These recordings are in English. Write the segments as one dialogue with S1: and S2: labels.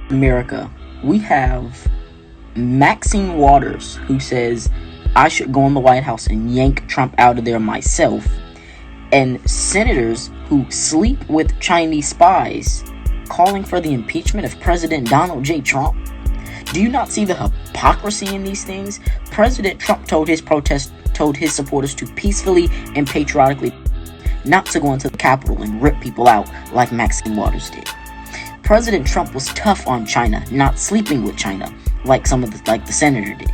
S1: America, we have Maxine Waters, who says I should go in the White House and yank Trump out of there myself, and senators who sleep with Chinese spies calling for the impeachment of President Donald J. Trump. Do you not see the hypocrisy in these things? President Trump told his supporters to peacefully and patriotically, not to go into the Capitol and rip people out like Maxine Waters did. President Trump was tough on China, not sleeping with China, like the senator did.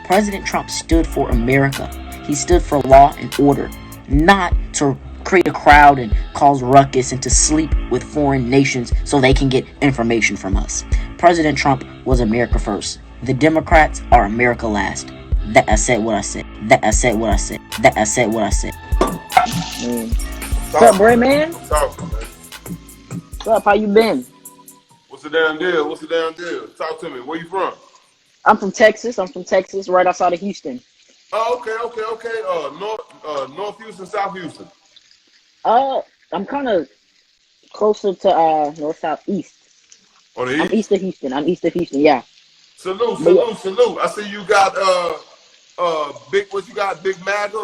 S1: President Trump stood for America. He stood for law and order, not to create a crowd and cause ruckus and to sleep with foreign nations so they can get information from us. President Trump was America first. The Democrats are America last. That I said what I said. That I said what I said. That I said what I said.
S2: What's up, Breadman?
S3: What's up, man?
S2: What's up? How you been?
S3: What's the damn deal? What's the damn deal? Talk to me. Where you from?
S2: I'm from Texas, right outside of Houston.
S3: Oh, okay. North Houston, South Houston.
S2: I'm kind of closer to north, south, east.
S3: On the east?
S2: I'm east of Houston, yeah.
S3: Salute. I see you got Big Maga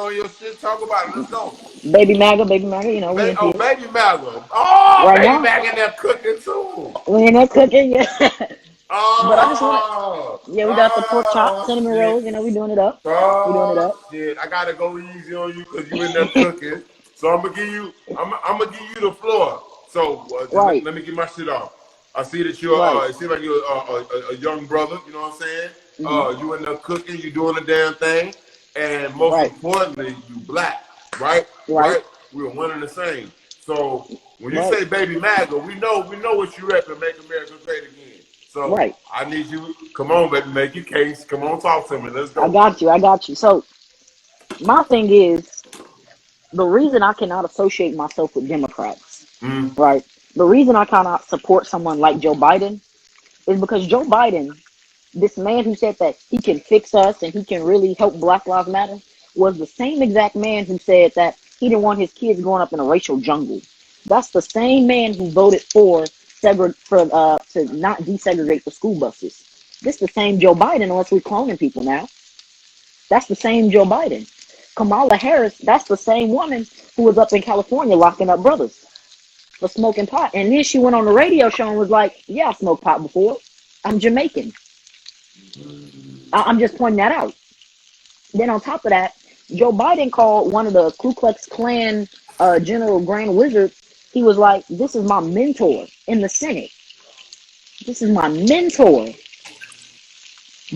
S3: on your shit. Talk about it. Let's go.
S2: Baby Maga, you know, we in here.
S3: Baby Maga. Oh,
S2: right
S3: Baby
S2: now,
S3: Maga in there cooking too.
S2: we in there cooking, yeah.
S3: Oh,
S2: But I just want, yeah, we got the pork chop, cinnamon rolls, you know, we doing it up.
S3: Shit, I gotta go easy on you because you in there cooking. So I'm gonna give you the floor. So
S2: Right.
S3: let me get my shit off. I see that you're.
S2: Right.
S3: It seems like you're a young brother. You know what I'm saying?
S2: Mhm.
S3: You in there cooking. You doing the damn thing, and most
S2: Right.
S3: importantly, you black. Right. We're one and the same. So when you
S2: Right.
S3: say Baby MAGA, we know what you rep and make America great again. So
S2: Right.
S3: I need you. Come on, baby, make your case. Come on, talk to me. Let's go.
S2: I got you. So my thing is, the reason I cannot associate myself with Democrats, right? The reason I cannot support someone like Joe Biden is because Joe Biden, this man who said that he can fix us and he can really help Black Lives Matter, was the same exact man who said that he didn't want his kids growing up in a racial jungle. That's the same man who voted to not desegregate the school buses. This the same Joe Biden, unless we're cloning people now. That's the same Joe Biden. Kamala Harris, that's the same woman who was up in California locking up brothers for smoking pot. And then she went on the radio show and was like, yeah, I smoked pot before. I'm Jamaican. I'm just pointing that out. Then on top of that, Joe Biden called one of the Ku Klux Klan General Grand Wizards. He was like, this is my mentor in the Senate. This is my mentor.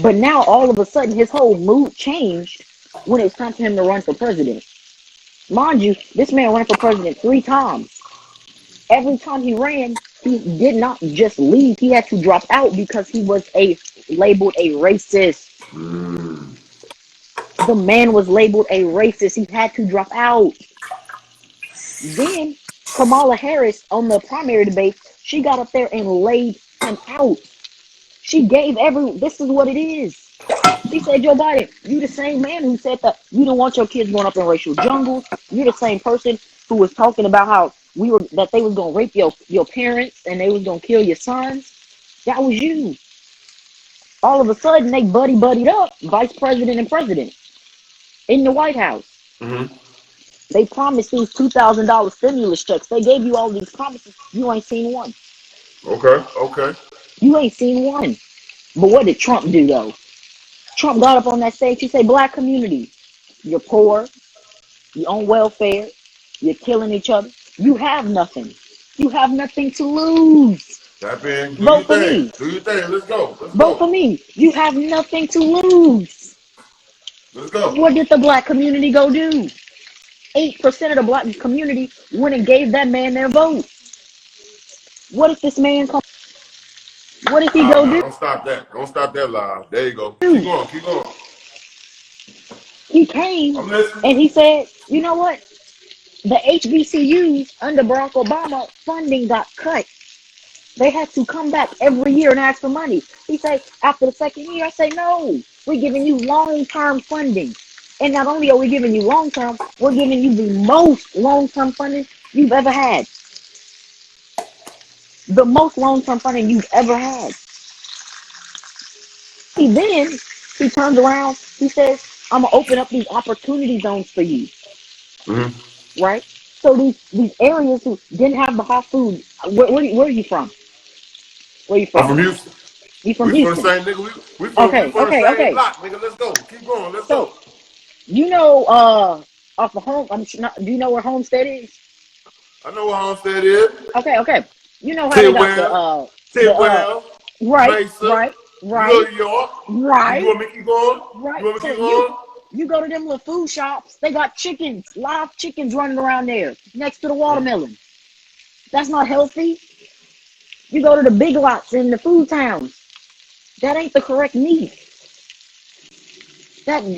S2: But now all of a sudden his whole mood changed when it was time for him to run for president. Mind you, this man ran for president 3 times. Every time he ran, he did not just leave. He had to drop out because he was labeled a racist. The man was labeled a racist. He had to drop out. Then Kamala Harris on the primary debate, she got up there and laid him out. She gave this is what it is. She said, Joe Biden, you the same man who said that you don't want your kids growing up in racial jungles. You're the same person who was talking about how they was gonna rape your parents and they was gonna kill your sons. That was you. All of a sudden they buddied up, vice president and president, in the White House.
S3: Mm-hmm.
S2: They promised these $2,000 stimulus checks. They gave you all these promises. You ain't seen one.
S3: Okay.
S2: You ain't seen one. But what did Trump do though? Trump got up on that stage. He said, black community, you're poor, you're on welfare, you're killing each other. You have nothing. You have nothing to lose.
S3: Tap in.
S2: Vote for me.
S3: Do your thing. Let's go.
S2: Vote for me. You have nothing to lose.
S3: Let's go.
S2: What did the black community go do? 8% of the black community went and gave that man their vote. What if this man come? What if he go do?
S3: Don't stop that live. There you go. Keep going.
S2: He came and he said, you know what? The HBCUs under Barack Obama funding got cut. They had to come back every year and ask for money. He said, after the second year, I say, no, we're giving you long-term funding. And not only are we giving you long-term, we're giving you the most long-term funding you've ever had. the most long-term funding you've ever had. He turns around, he says, I'm gonna open up these opportunity zones for you.
S3: Mm-hmm.
S2: Right? So these areas who didn't have the hot food, where are you from? Where are you
S3: I'm
S2: from?
S3: from Houston.
S2: You from
S3: We from the
S2: Houston.
S3: same nigga. We from
S2: Okay,
S3: the
S2: okay,
S3: same
S2: okay.
S3: block, nigga. Let's go. Keep going. Let's
S2: So
S3: go.
S2: you know, off of home, do you know where Homestead is?
S3: I know what Homestead is.
S2: Okay, okay. You know how they got
S3: Tidwell,
S2: the right,
S3: Mesa,
S2: right, right,
S3: Little York. You
S2: right,
S3: want me to keep going?
S2: right.
S3: You want me to
S2: So
S3: keep going?
S2: you go to them little food shops, they got chickens, live chickens running around there next to the watermelon. That's not healthy. You go to the big lots in the food towns. That ain't the correct meat.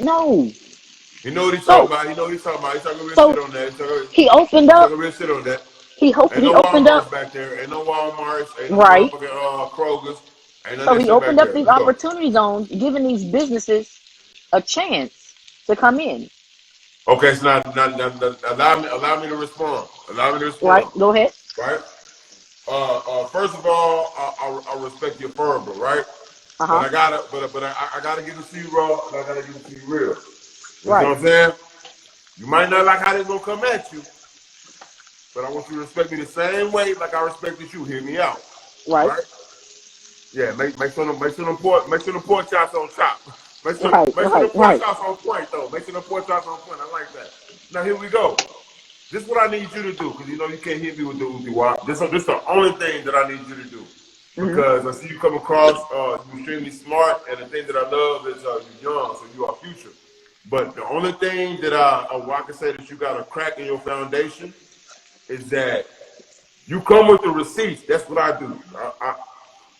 S2: No.
S3: You know what he's talking
S2: So
S3: about. He know what he's talking about. He's talking real
S2: so
S3: shit on that.
S2: he opened
S3: He's
S2: up.
S3: talking real shit on that. Ain't
S2: He
S3: no
S2: opened up.
S3: Walmarts back there. Ain't no Walmarts. Ain't no
S2: Right.
S3: motherfucking Kroger's. Ain't none of
S2: So
S3: that
S2: he
S3: shit back
S2: opened up
S3: there.
S2: these
S3: Let's go.
S2: opportunity zones, giving these businesses a chance to come in.
S3: Okay, so now allow me to respond. Allow me to
S2: Right.
S3: respond.
S2: Go ahead.
S3: Right. First of all, I respect your fervor, right?
S2: Uh
S3: But
S2: huh.
S3: I gotta give it to you raw, and I gotta give it to you real. You know
S2: Right.
S3: what I'm saying? You might not like how they gonna come at you, but I want you to respect me the same way like I respected you. Hear me out,
S2: Right.
S3: right? Yeah, make sure the pork chops on top.
S2: Right.
S3: Make sure the
S2: Right.
S3: pork
S2: Right.
S3: chops on point though. Make sure the pork chops on point. I like that. Now here we go. This is what I need you to do, because you know you can't hit me with the wop. This is the only thing that I need you to do.
S2: Mm-hmm.
S3: Because I see you come across you extremely smart, and the thing that I love is you're young, so you are future. But the only thing that I can say that you got a crack in your foundation is that you come with the receipts. That's what I do.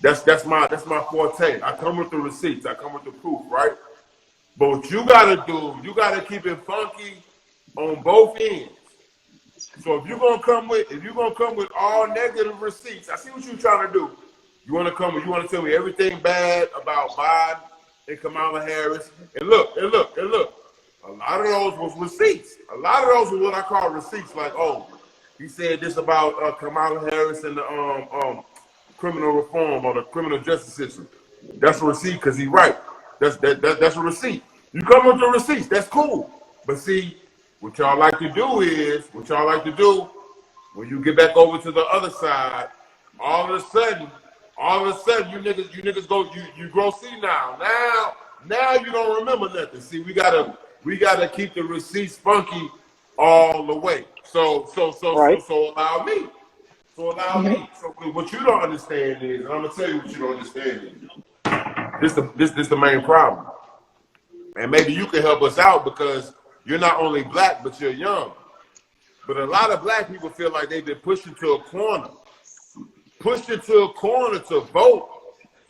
S3: That's my forte. I come with the receipts. I come with the proof, right? But what you gotta do, you gotta keep it funky on both ends. So if you're gonna come with all negative receipts, I see what you're trying to do. You want to tell me everything bad about Biden and Kamala Harris. And look. A lot of those was receipts. A lot of those were what I call receipts. Like, oh, he said this about Kamala Harris and the criminal reform or the criminal justice system. That's a receipt because he's right. That's a receipt. You come with the receipts. That's cool. But see, what y'all like to do when you get back over to the other side, all of a sudden, you niggas you grow senile. Now you don't remember nothing. See, we gotta keep the receipts funky all the way.
S2: Right.
S3: So allow me. So allow
S2: Mm-hmm.
S3: me. So what you don't understand is, and I'm gonna tell you what you don't understand is, this the main problem. And maybe you can help us out because you're not only black, but you're young. But a lot of black people feel like they've been pushed into a corner to vote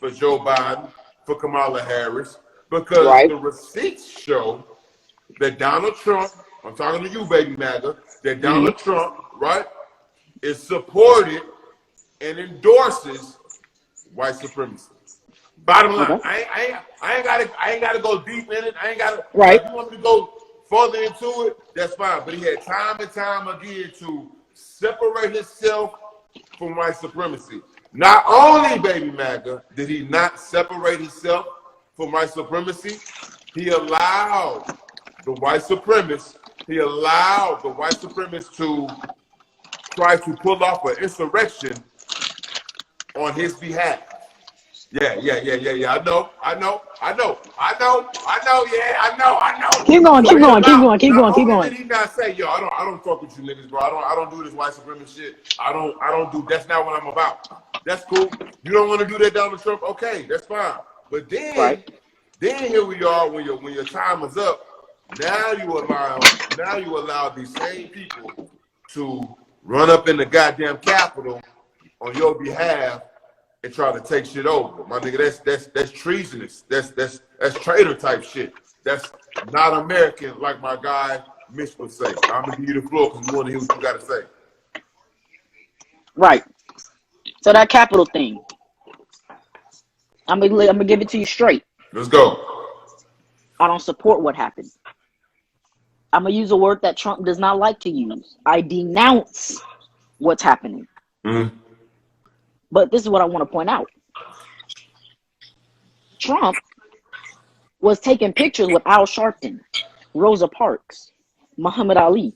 S3: for Joe Biden, for Kamala Harris, because
S2: Right.
S3: the receipts show that Donald Trump, I'm talking to you, baby Maga, that
S2: Mm-hmm.
S3: Donald Trump, right, is supported and endorses white supremacy. Bottom line,
S2: Okay.
S3: I ain't gotta go deep in it. I ain't gotta. Now,
S2: Right.
S3: if you want me to go further into it, that's fine. But he had time and time again to separate himself from white supremacy. Not only, baby MAGA, did he not separate himself from white supremacy, he allowed the white supremacists. He allowed the white supremacists to try to pull off an insurrection on his behalf. Yeah. I know.
S2: Keep going.
S3: So
S2: Keep
S3: he
S2: going. Keep
S3: allowed.
S2: going. Keep
S3: Not
S2: going. Keep
S3: only
S2: going.
S3: did he not say, yo, I don't fuck with you niggas, bro. I don't do this white supremacy shit. I don't do. That's not what I'm about. That's cool. You don't want to do that, Donald Trump? Okay, that's fine. But
S2: Right.
S3: then here we are when your time is up. Now you allow these same people to run up in the goddamn Capitol on your behalf and try to take shit over. My nigga, that's treasonous. That's traitor type shit. That's not American, like my guy Mitch would say. I'm gonna give you the floor because we want to hear what you gotta say.
S2: Right. So that capital thing, I'm gonna give it to you straight.
S3: Let's go.
S2: I don't support what happened. I'm gonna use a word that Trump does not like to use. I denounce what's happening.
S3: Mm-hmm.
S2: But this is what I want to point out. Trump was taking pictures with Al Sharpton, Rosa Parks, Muhammad Ali,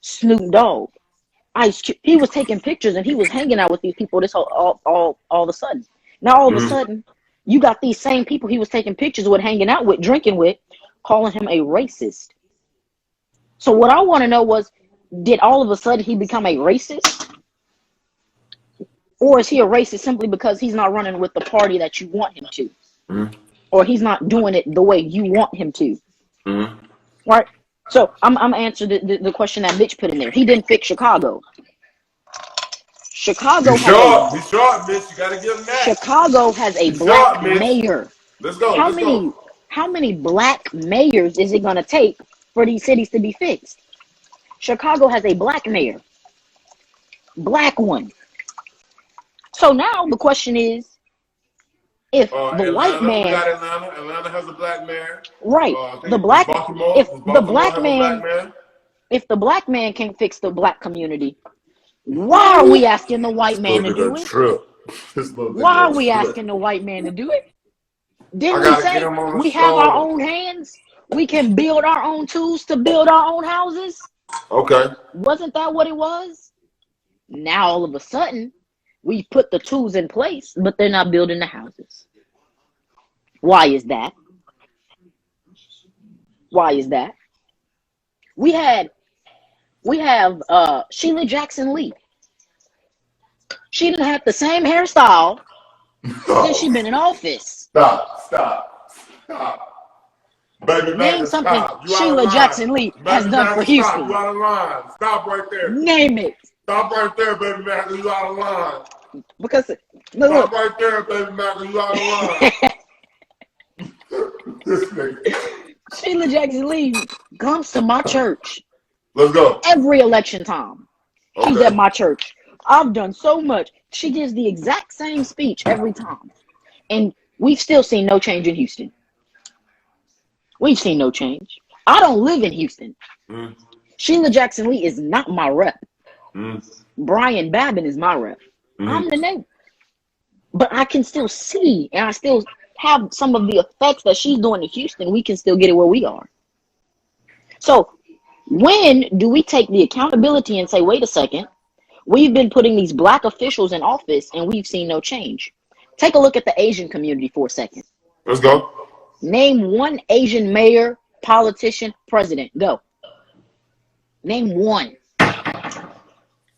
S2: Snoop Dogg, Ice Cube. He was taking pictures and he was hanging out with these people this all of a sudden. Now all of a sudden, you got these same people he was taking pictures with, hanging out with, drinking with, calling him a racist. So what I want to know was, did all of a sudden he become a racist? Or is he a racist simply because he's not running with the party that you want him to? Or he's not doing it the way you want him to? Right? So I'm answering the question that Mitch put in there. He didn't fix Chicago. Chicago
S3: He's short, Mitch. You gotta give him that.
S2: Chicago has a black mayor.
S3: Let's go.
S2: How many black mayors is it gonna take for these cities to be fixed? Chicago has a black mayor. Black one. So now the question is, if the
S3: Atlanta,
S2: white man,
S3: Atlanta has a black mayor,
S2: right? If the black man can't fix the black community, why are we asking the white man to do it? Why are we asking the white man to do it? Didn't we say we have our own hands? We can build our own tools to build our own houses?
S3: Okay.
S2: Wasn't that what it was? Now all of a sudden, we put the tools in place, but they're not building the houses. Why is that? Why is that? We have Sheila Jackson Lee. She didn't have the same hairstyle since she's been in office.
S3: Stop. Baby,
S2: name something Sheila Jackson Lee has done for Houston.
S3: You out of line. Stop right there.
S2: Name it.
S3: Stop right there, baby Maga. You out of line.
S2: Because
S3: stop right there, baby Maga. You out of line. This nigga.
S2: Sheila Jackson Lee comes to my church.
S3: Let's go.
S2: Every election time. Okay. She's at my church. I've done so much. She gives the exact same speech every time. And we've still seen no change in Houston. We've seen no change. I don't live in Houston. Sheila Jackson Lee is not my rep. Brian Babin is my rep. I'm the neighbor. But I can still see, and I still have some of the effects that she's doing in Houston. We can still get it where we are. So when do we take the accountability and say, wait a second, we've been putting these black officials in office and we've seen no change? Take a look at the Asian community for a second.
S3: Let's go.
S2: Name one Asian mayor, politician, president. Go. Name one.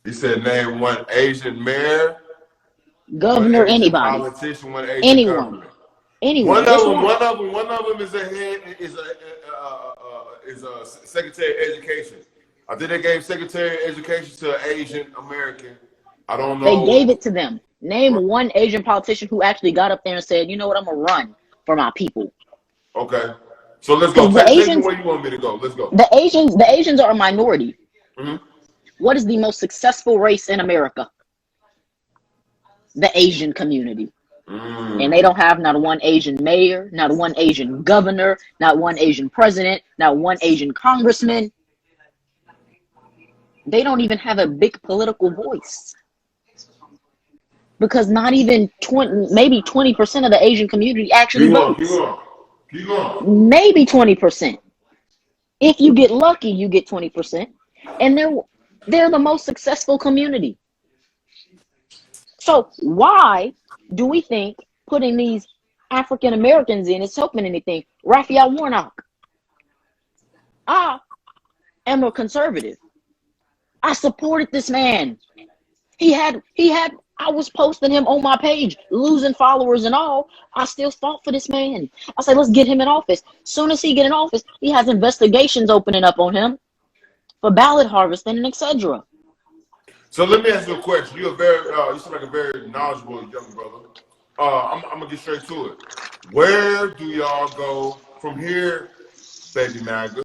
S3: You said name one Asian mayor,
S2: governor,
S3: Asian
S2: anybody,
S3: politician, one Asian
S2: anyone,
S3: governor.
S2: anyone.
S3: One of them is a secretary of education. I think they gave secretary of education to an Asian American. I don't know.
S2: They gave it to them. Name one Asian politician who actually got up there and said, you know what, I'm gonna run for my people.
S3: Okay. So let's go. Take me where you want me to go. Let's go.
S2: The Asians are a minority. What is the most successful race in America? The Asian community. And they don't have not one Asian mayor, not one Asian governor, not one Asian president, not one Asian congressman. They don't even have a big political voice. Because not even 20, maybe 20% of the Asian community actually votes.
S3: Keep going.
S2: Maybe 20%. If you get lucky, you get 20%. And they're the most successful community. So why do we think putting these African Americans in is helping anything? Raphael Warnock. I am a conservative. I supported this man. I was posting him on my page, losing followers and all. I still fought for this man. I said, let's get him in office. Soon as he get in office, he has investigations opening up on him for ballot harvesting and etc.
S3: So let me ask you a question. You seem like a very knowledgeable young brother. I'm gonna get straight to it. Where do y'all go from here, baby Maga?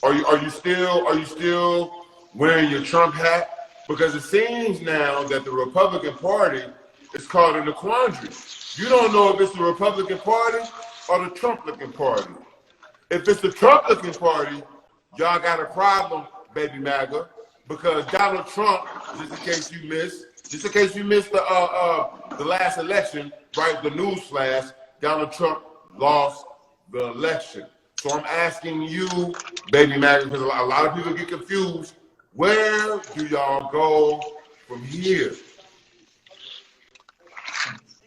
S3: Are you still wearing your Trump hat? Because it seems now that the Republican Party is caught in a quandary. You don't know if it's the Republican Party or the Trumplican Party. If it's the Trumplican Party, y'all got a problem, baby Maga, because Donald Trump, just in case you missed, just in case you missed the last election, right? The news flash: Donald Trump lost the election. So I'm asking you, baby Maga, because a lot of people get confused. Where do y'all go from here?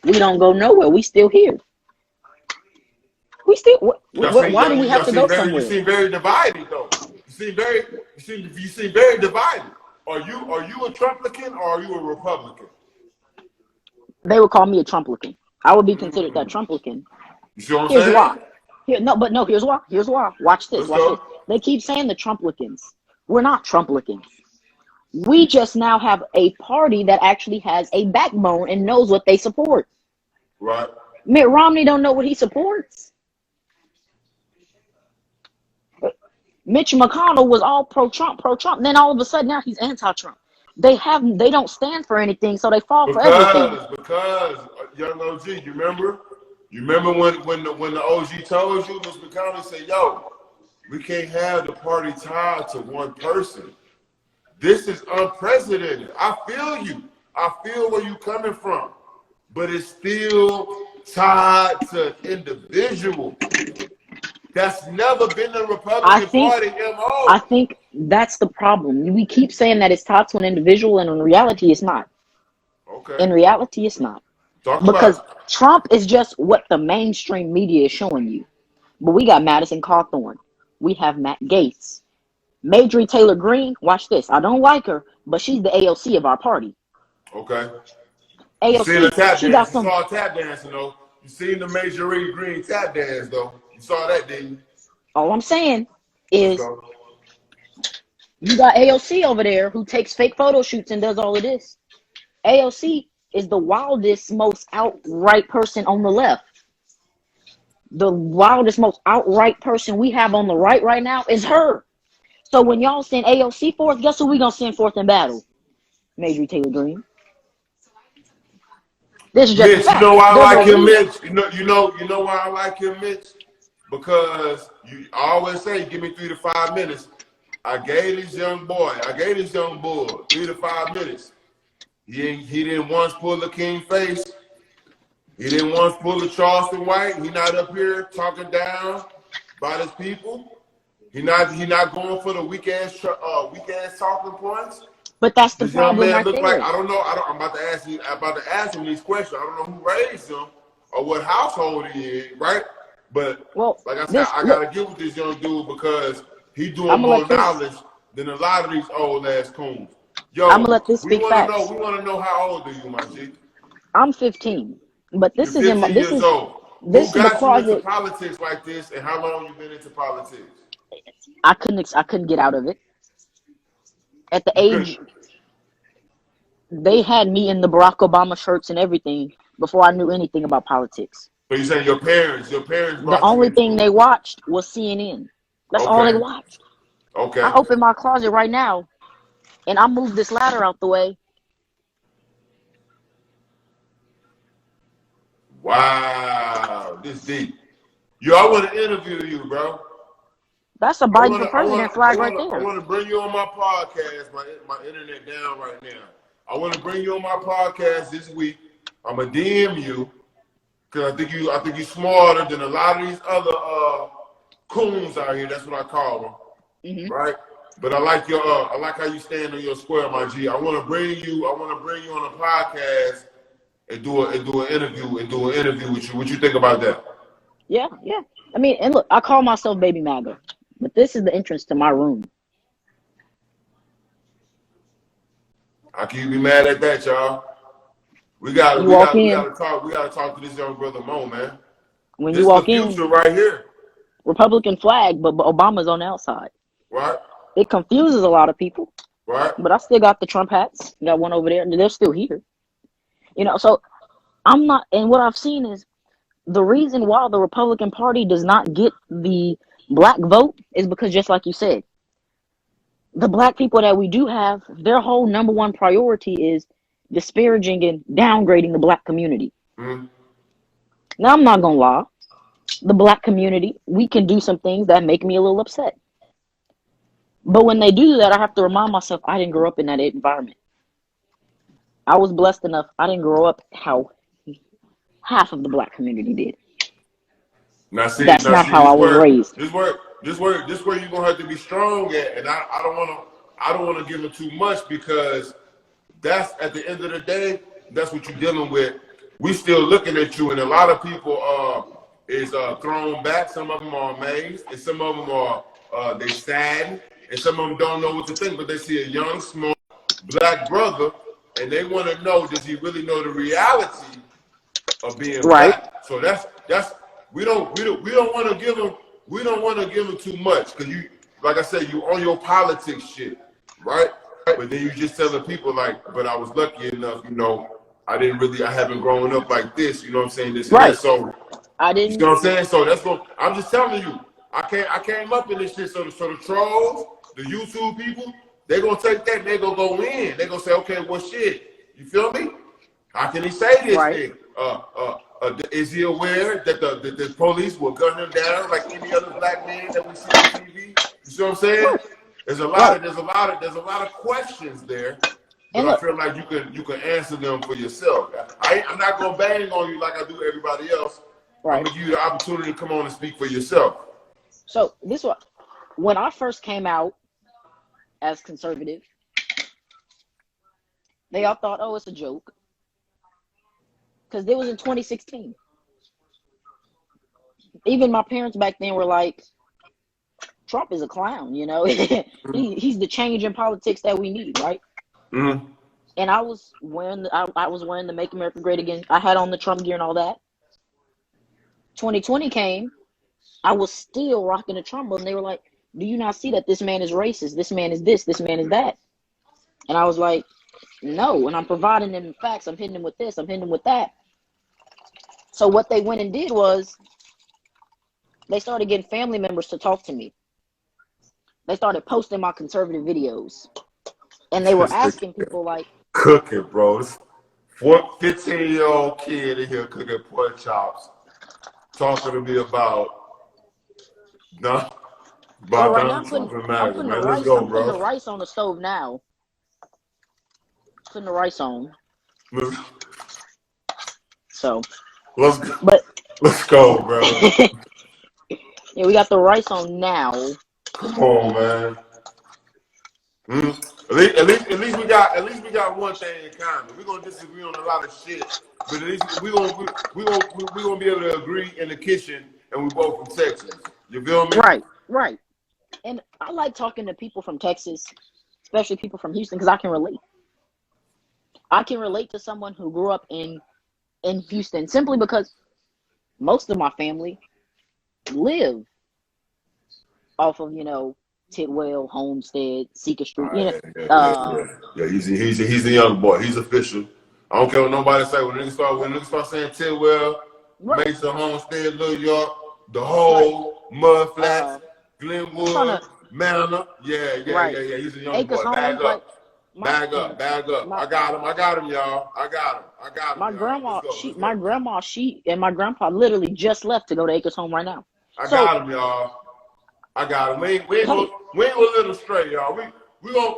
S2: We don't go nowhere. We still here. We still. Why do we have to go somewhere?
S3: You seem very divided, though. You seem very divided. Are you a Trumplican or are you a Republican?
S2: They would call me a Trumplican. I would be considered that Trumplican.
S3: You see what I'm
S2: Here's
S3: saying?
S2: why. Here's why. Here's why. Watch this. Watch this. They keep saying the Trumplicans. We're not Trumplicans. We just now have a party that actually has a backbone and knows what they support.
S3: Right.
S2: Mitt Romney don't know what he supports. Mitch McConnell was all pro-Trump. Then all of a sudden now he's anti-Trump. They don't stand for anything, so they fall for everything.
S3: Because young OG, you remember? You remember when the OG told you, Mitch McConnell said, "Yo, we can't have the party tied to one person. This is unprecedented. I feel you. I feel where you coming from, but it's still tied to individual. That's never been the Republican Party MO.
S2: I think that's the problem. We keep saying that it's tied to an individual, and in reality, it's not.
S3: Okay.
S2: In reality, it's not. Because Trump is just what the mainstream media is showing you. But we got Madison Cawthorn. We have Matt Gaetz. Marjorie Taylor Greene, watch this. I don't like her, but she's the AOC of our party.
S3: Okay.
S2: AOC,
S3: she got some. You saw tap dancing, though. You seen the Marjorie Greene tap dance, though. You saw that, didn't you?
S2: All I'm saying is you got AOC over there who takes fake photo shoots and does all of this. AOC is the wildest, most outright person on the left. The wildest, most outright person we have on the right now is her. So when y'all send AOC forth, guess who we gonna send forth in battle? Marjorie Taylor Greene. This is just
S3: Mitch, you know why I like him, Mitch? You know why I like him, Mitch? Because I always say, give me 3 to 5 minutes. I gave this young bull 3 to 5 minutes. He didn't once pull the king face. He didn't once pull the Charleston White. He not up here talking down about his people. He not going for the weak ass talking points.
S2: But that's the problem right there.
S3: Like, I don't know. I'm about to ask him these questions. I don't know who raised him or what household he in, right? But like I said, I gotta get with this young dude because he doing more knowledge than a lot of these old ass coons. Yo,
S2: I'm gonna let this speak facts.
S3: We want to know how old are you, my G?
S2: I'm 15, but this is
S3: old.
S2: This
S3: Who
S2: is
S3: got
S2: the closet.
S3: You into politics like this, and how long you been into politics?
S2: I couldn't get out of it. At the age, they had me in the Barack Obama shirts and everything before I knew anything about politics.
S3: So you saying your parents?
S2: The only thing they watched was CNN. That's all they watched.
S3: Okay.
S2: I open my closet right now, and I move this ladder out the way.
S3: Wow, this deep. Yo, I want to interview you, bro.
S2: That's a Biden for president flag right there.
S3: I want to bring you on my podcast. My internet down right now. I want to bring you on my podcast this week. I'm gonna DM you because I think you smarter than a lot of these other coons out here. That's what I call them, right? But I like how you stand on your square, my G. I want to bring you on a podcast and do an interview with you. What you think about that?
S2: Yeah. I mean, and look, I call myself Baby Maga, but this is the entrance to my room.
S3: How can you be mad at that, y'all? We gotta talk to this young brother Mo, man.
S2: When you walk in,
S3: future right here.
S2: Republican flag, but Obama's on the outside.
S3: Right.
S2: It confuses a lot of people.
S3: Right.
S2: But I still got the Trump hats. Got one over there, and they're still here. So I'm not. And what I've seen is the reason why the Republican Party does not get the black vote is because, just like you said, the black people that we do have, their whole number one priority is disparaging and downgrading the black community.
S3: Mm-hmm.
S2: Now, I'm not going to lie. The black community, we can do some things that make me a little upset. But when they do that, I have to remind myself I didn't grow up in that environment. I was blessed enough. I didn't grow up how half of the black community did. That's not how I was raised.
S3: This where you're gonna have to be strong at, and I don't wanna give it too much, because that's, at the end of the day, that's what you're dealing with. We still looking at you, and a lot of people is thrown back. Some of them are amazed, and some of them are they sad, and some of them don't know what to think. But they see a young, smart black brother, and they want to know, does he really know the reality of being black? So that's we don't want to give him too much, because you, like I said, you on your politics shit, right? But then you just telling people like, but I was lucky enough, I haven't grown up like this, you know what I'm saying? This and that. So
S2: I didn't.
S3: You know what I'm saying? So that's what I'm just telling you. I came up in this shit. So the trolls, the YouTube people, they gonna take that and they gonna go in. They gonna say, okay, well shit, you feel me? How can he say this thing? Is he aware that the police will gun him down like any other black man that we see on TV? You see what I'm saying? There's a lot of questions there, but I feel like you can answer them for yourself. I'm not gonna bang on you like I do everybody else. I'm gonna give you the opportunity to come on and speak for yourself.
S2: So this was when I first came out as conservative. They all thought, oh, it's a joke. Because it was in 2016. Even my parents back then were like, Trump is a clown, he's the change in politics that we need, right?
S3: Mm-hmm.
S2: And I was wearing the Make America Great Again. I had on the Trump gear and all that. 2020 came, I was still rocking the Trump, and they were like, do you not see that this man is racist? This man is this man is that. And I was like, no, and I'm providing them facts. I'm hitting them with this, I'm hitting them with that. So what they went and did was they started getting family members to talk to me. They started posting my conservative videos. And they were asking people like,
S3: cooking, bro. 15-year-old kid in here cooking pork chops, talking to me about Donald Trump and Maga. Man, let's go, bro.
S2: I'm putting the rice on the stove now. Putting the rice on. So
S3: let's go, bro.
S2: Yeah, we got the rice on now.
S3: Come on, man. At least we got one thing in common. We're gonna disagree on a lot of shit, but at least we're gonna be able to agree in the kitchen, and we both from Texas. You feel me?
S2: Right. And I like talking to people from Texas, especially people from Houston, because I can relate. I can relate to someone who grew up in Houston simply because most of my family live off of, Tidwell, Homestead, Seeker Street.
S3: Yeah, he's a young boy. He's official. I don't care what nobody say. When niggas start saying Tidwell, Mesa, Homestead, New York, the whole Mud Flats, Glenwood, Manor. Yeah. He's a young boy. Bag up. I got him, y'all. I got him.
S2: My grandma, and my grandpa literally just left to go to Acres Home right now.
S3: I got him, y'all. I got him. We ain't gonna let him stray, y'all. We gonna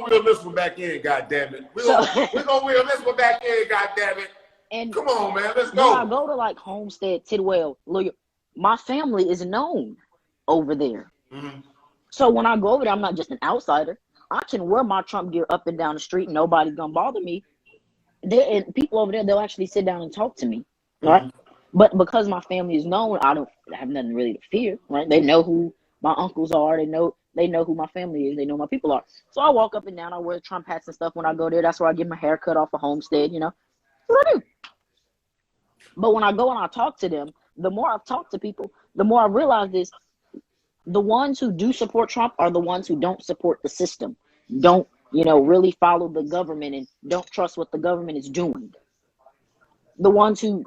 S3: reel this one back in, goddammit. We gonna reel this one back in, goddammit. And come on, man, let's go.
S2: When I go to like Homestead, Tidwell, my family is known over there. Mm-hmm. So when I go over there, I'm not just an outsider. I can wear my Trump gear up and down the street, and nobody's gonna bother me. And people over there, they'll actually sit down and talk to me, right? Mm-hmm. But because my family is known, I have nothing really to fear, right? They know who my uncles are. They know who my family is. They know who my people are. So I walk up and down. I wear Trump hats and stuff when I go there. That's where I get my hair cut off of Homestead, That's what I do. But when I go and I talk to them, the more I've talked to people, the more I realize this. The ones who do support Trump are the ones who don't support the system, don't, really follow the government and don't trust what the government is doing. The ones who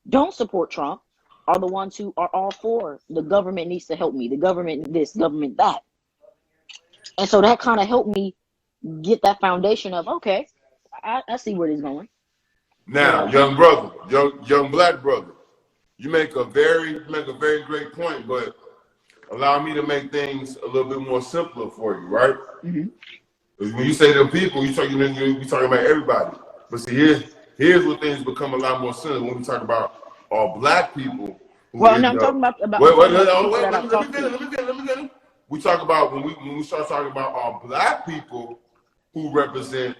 S2: don't support Trump are the ones who are all for the government needs to help me, the government this, government that. And so that kind of helped me get that foundation of, okay, I see where this is going.
S3: Now, young brother, young black brother, you make a very great point, but allow me to make things a little bit more simpler for you, right? Mm-hmm. When you say them people, we talking about everybody. But see, here's where things become a lot more simple when we talk about all black people who
S2: Well, no,
S3: end
S2: I'm
S3: up.
S2: talking about
S3: Wait,
S2: the
S3: let me
S2: talked
S3: finish.
S2: to.
S3: Let me finish. We talk about when we start talking about all black people who represent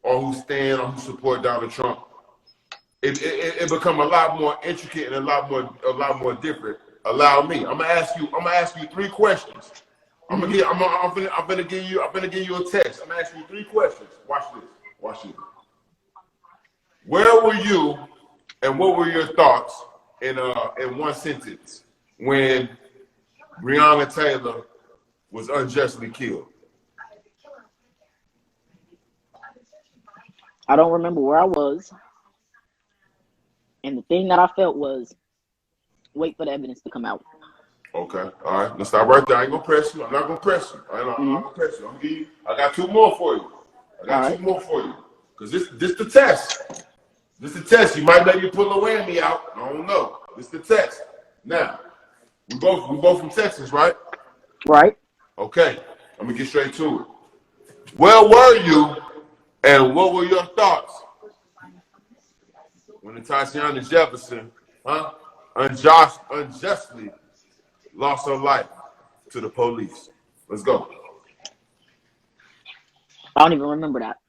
S3: or who stand or who support Donald Trump. It become a lot more intricate and a lot more different. Allow me. I'm gonna ask you 3 questions. I'm gonna give you a test. I'm gonna ask you 3 questions. Watch this. Watch this. Where were you, and what were your thoughts in one sentence when Breonna Taylor was unjustly killed?
S2: I don't remember where I was, and the thing that I felt was wait for the evidence to come out.
S3: Okay, all right. Let's stop right there. I ain't gonna press you. I'm not gonna press you. I'm not gonna press you. I'm gonna give you. I got 2 more for you. Cause this the test. This the test. You might maybe pull a whammy out. I don't know. This the test. Now, we both from Texas, right?
S2: Right.
S3: Okay. I'm gonna get straight to it. Where were you, and what were your thoughts when the Tatiana Jefferson, unjustly lost her life to the police? Let's go.
S2: I don't even remember that.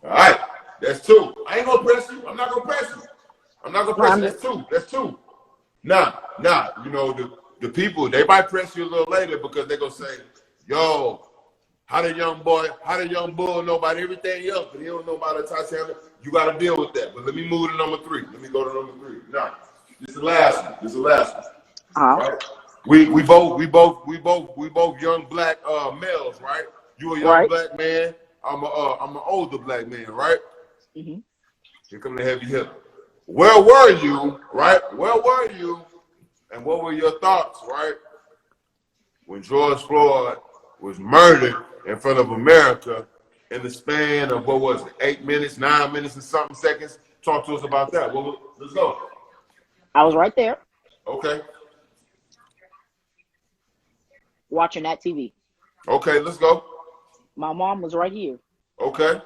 S3: All right. That's 2. I ain't gonna press you. I'm not gonna press you. That's 2. Now, you know, the people, they might press you a little later because they're gonna say, yo, how the young bull know about everything else, but he don't know about the Tatiana. You gotta deal with that. But let me move to number 3. Let me go to number 3. Now, this is the last one. Right? We both young black males, right? You a young black man. I'm an older black man, right?
S2: Mm-hmm.
S3: Here come the heavy hitter. Where were you, right? Where were you, and what were your thoughts, right? When George Floyd was murdered in front of America in the span of, what was it, 8 minutes, 9 minutes and something seconds? Talk to us about that. Let's go.
S2: I was right there.
S3: Okay.
S2: Watching that TV.
S3: Okay, let's go.
S2: My mom was right here.
S3: Okay.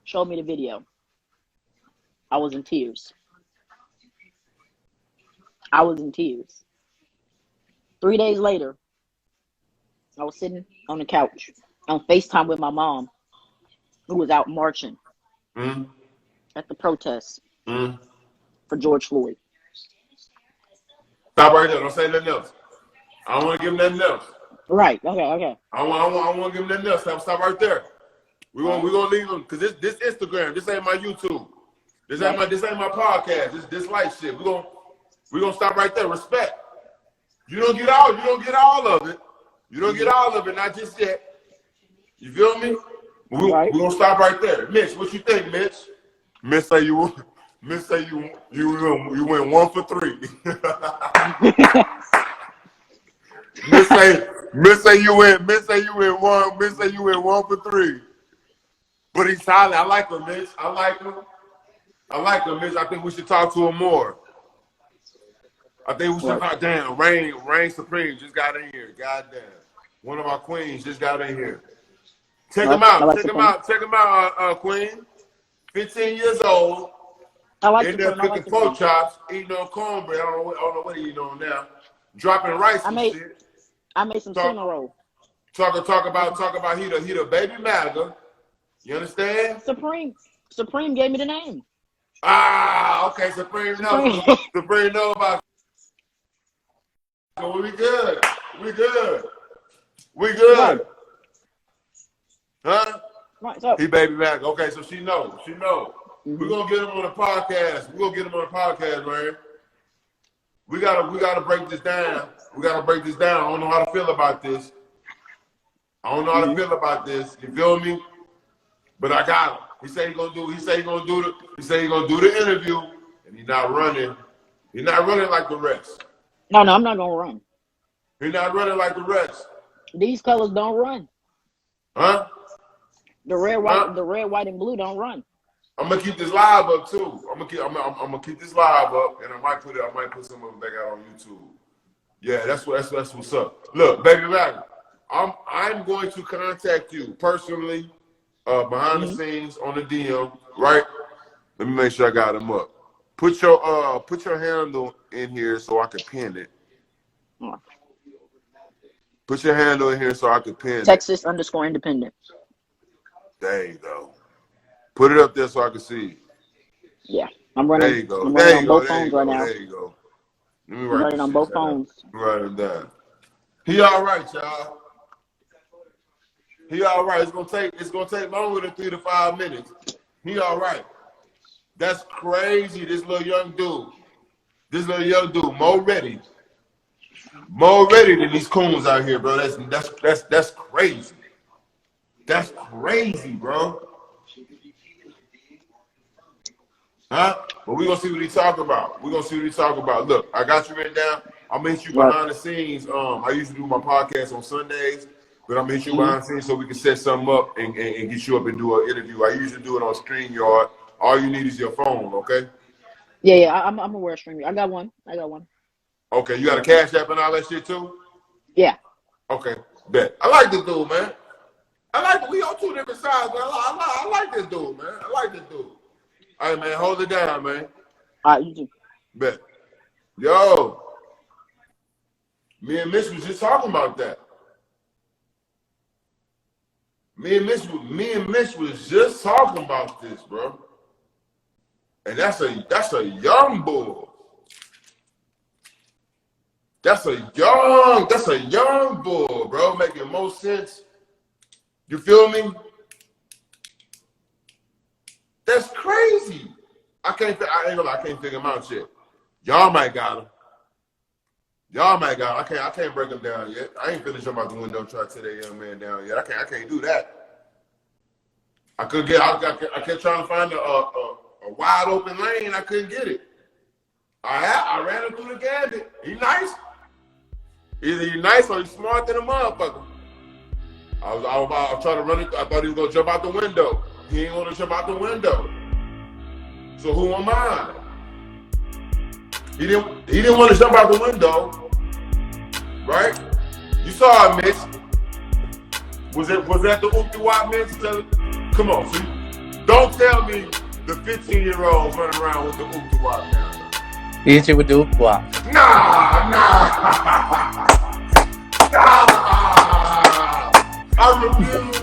S2: Showed me the video. I was in tears. 3 days later, I was sitting on the couch on FaceTime with my mom, who was out marching at the protests for George Floyd.
S3: Stop right there. Don't say nothing else. I don't want to give him nothing else.
S2: Right. Okay.
S3: I want to give him nothing else. Stop right there. We're gonna leave them because this Instagram. This ain't my YouTube. This ain't my podcast. This light shit. We're gonna stop right there. Respect. You don't get all of it. You don't get all of it, not just yet. You feel me? We're gonna stop right there. Mitch, what you think, Mitch? Mitch say you went 1 for 3. Mitch say you went 1 for 3. But he's solid. I like him, Mitch. I like him, Mitch. I think we should talk to him more. I think we should talk. Damn, Reign Supreme just got in here. Goddamn. One of our queens just got in here. Check him out, Queen. 15 years old. In there cooking pork chops, eating on cornbread. I don't know what he eating on now. Dropping rice and shit.
S2: I made some tuna roll.
S3: Talk about he the baby Maga. You understand?
S2: Supreme gave me the name.
S3: Okay. Supreme know about. So we good.
S2: Right.
S3: Huh?
S2: Right. So
S3: he baby Maga. Okay, so she know. We're gonna get him on the podcast. Man. We gotta break this down. I don't know how to feel about this. You feel me? But I got him. He said he gonna do the interview, and he's not running. He's not running like the rest.
S2: No, I'm not gonna run.
S3: He's not running like the rest.
S2: These colors don't run.
S3: Huh?
S2: The red, white, and blue don't run.
S3: I'm gonna keep this live up too. I'm gonna keep this live up, and I might put some of them back out on YouTube. Yeah, that's what's up. Look, baby Maga, I'm going to contact you personally behind the scenes on the DM, right? Let me make sure I got them up. Put your handle in here so I can pin it. Put your handle in here so I can pin
S2: Texas _independent.
S3: There you go. Put it up there so I can see it.
S2: Yeah, I'm running.
S3: There you go.
S2: I'm
S3: There
S2: running
S3: you
S2: on
S3: go.
S2: both
S3: There you
S2: phones
S3: go.
S2: right now.
S3: There you go. Let me
S2: I'm
S3: write
S2: running on both phones.
S3: Write it down. He all right, y'all. He all right. It's gonna take longer than 3 to 5 minutes. He all right. That's crazy. This little young dude, more ready than these coons out here, bro. That's crazy. That's crazy, bro. Huh? But we're gonna see what he talk about. Look, I got you written down. I'm gonna hit you behind the scenes. I usually do my podcast on Sundays, but I'm gonna hit you behind the scenes so we can set something up and get you up and do an interview. I usually do it on StreamYard. All you need is your phone, okay?
S2: Yeah. I'm aware of StreamYard. I got one.
S3: Okay, you got a Cash App and all that shit too?
S2: Yeah.
S3: Okay, bet. I like this dude, man. We on two different sides, man. I like this dude, man. All right, man, hold it down, man.
S2: All right, you too.
S3: Bet. Yo, me and Mitch was just talking about that. Me and Mitch was just talking about this, bro. And that's a young bull. That's a young bull, bro. Making most sense. You feel me? That's crazy. I ain't gonna lie, I can't figure him out yet. Y'all might got him. I can't break him down yet. I ain't finished jump out the window and try to tear that young man down yet. I can't do that. I kept trying to find a wide open lane. I couldn't get it. I ran him through the gambit. He nice. Either you nice or you smart than a motherfucker. I was trying to run it. I thought he was gonna jump out the window. He ain't gonna jump out the window. So who am I? He didn't want to jump out the window, right? You saw it, Mitch. Was that the Oopty-Wop, Mitch? Come on, see? Don't tell me the 15-year-olds running around with the Oopty-Wop now.
S4: You hit you with the Oopty-Wop.
S3: Nah. I refuse.